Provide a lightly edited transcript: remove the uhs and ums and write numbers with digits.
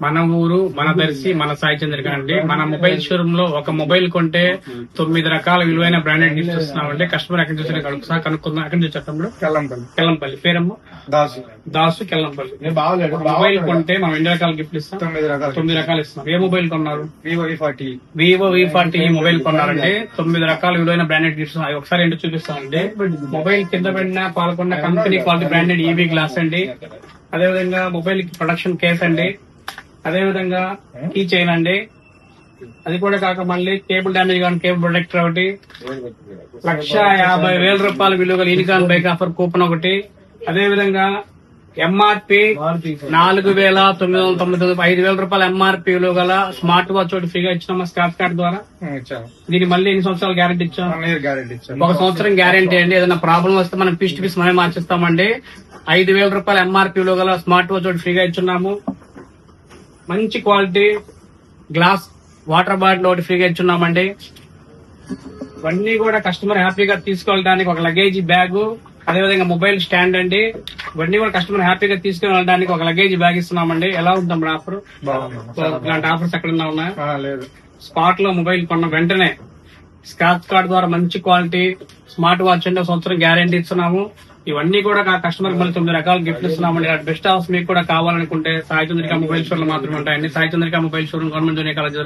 మన ఊరు మన దర్శి మన సాయి చంద్రిక అండి. మన మొబైల్ షోరూమ్ లో ఒక మొబైల్ కొంటే 9 రకాల విలువైన బ్రాండెడ్ గిఫ్ట్స్ ఇస్తున్నామండి. కస్టమర్ ఎక్కడి నుంచి ఒకసారి కనుక్కుందాం. ఎక్కడి నుంచి చెప్పండి. కెల్లంపల్లి. పేరమ్మ దాసు కెల్లంపల్లి. మొబైల్ కొంటే మనం ఎన్ని రకాల గిఫ్ట్లు ఇస్తాం? 9 రకాలు ఇస్తున్నాం. ఏ మొబైల్ కొన్నారు? వివో V40 మొబైల్ కొన్నారండి. 9 రకాల విలువైన బ్రాండెడ్ గిఫ్ట్స్ ఒకసారి ఏంటో చూపిస్తామండి. మొబైల్ కింద పడిన పాల్గొన్న company quality branded EV glass అండి. అదేవిధంగా మొబైల్ కి ప్రొడక్షన్ కేస్ అండి. అదే విధంగా కీ చైన్ అండి. అది కూడా కాక మళ్ళీ కేబుల్ డ్యామేజ్ కానీ కేబుల్ ప్రొటెక్టర్ ఒకటి, 1,50,000 రూపాయల విలువ గల యూనికాన్ బైక్ ఆఫర్ కూపన్ ఒకటి. అదే విధంగా ఎంఆర్పి 4,999 5,000 రూపాయల ఎంఆర్పి విలువ గల స్మార్ట్ వాచ్ ఒకటి ఫ్రీగా ఇచ్చినామా స్క్రాచ్ కార్డ్ ద్వారా. దీనికి మళ్ళీ ఎన్ని సంవత్సరాలు గ్యారెంటీ ఇచ్చాం? 1 సంవత్సరం గ్యారెంటీ అండి. ఏదైనా ప్రాబ్లం వస్తే మనం పీస్ టు పీస్ మనమే మార్చిస్తామండి. 5,000 రూపాయల ఎంఆర్పి విలువ గల స్మార్ట్ వాచ్ ఒకటి ఫ్రీగా ఇచ్చున్నాము. మంచి క్వాలిటీ గ్లాస్ వాటర్ బాటిల్ ఒకటి ఫ్రీగా ఇచ్చున్నామండి. ఇవన్నీ కూడా కస్టమర్ హ్యాపీగా తీసుకెళ్ళడానికి ఒక లగేజ్ బ్యాగ్, అదేవిధంగా మొబైల్ స్టాండ్ అండి. ఇవన్నీ కూడా కస్టమర్ హ్యాపీగా తీసుకుని వెళ్ళడానికి ఒక లగేజ్ బ్యాగ్ ఇస్తున్నామండి. ఎలా ఉందమ్మా ఆఫర్? ఇలాంటి ఆఫర్స్ ఎక్కడన్నా ఉన్నాయా? స్పాట్ లో మొబైల్ కొన్న వెంటనే స్క్రాచ్ కార్డ్ ద్వారా మంచి క్వాలిటీ స్మార్ట్ వాచ్ అండి. 1 సంవత్సరం గ్యారెంటీ ఇస్తున్నాము. ఇవన్నీ కూడా కస్టమర్ మళ్ళీ 9 రకాల గిఫ్ట్ ఇస్తున్నామండి. ఇలాంటి బెస్ట్ ఆఫర్స్ మీకు కూడా కావాలనుకుంటే సాయి చంద్రిక మొబైల్ షోరూమ్ మాత్రమే ఉంటాయండి. Sai Chandrika mobile showroom government junior college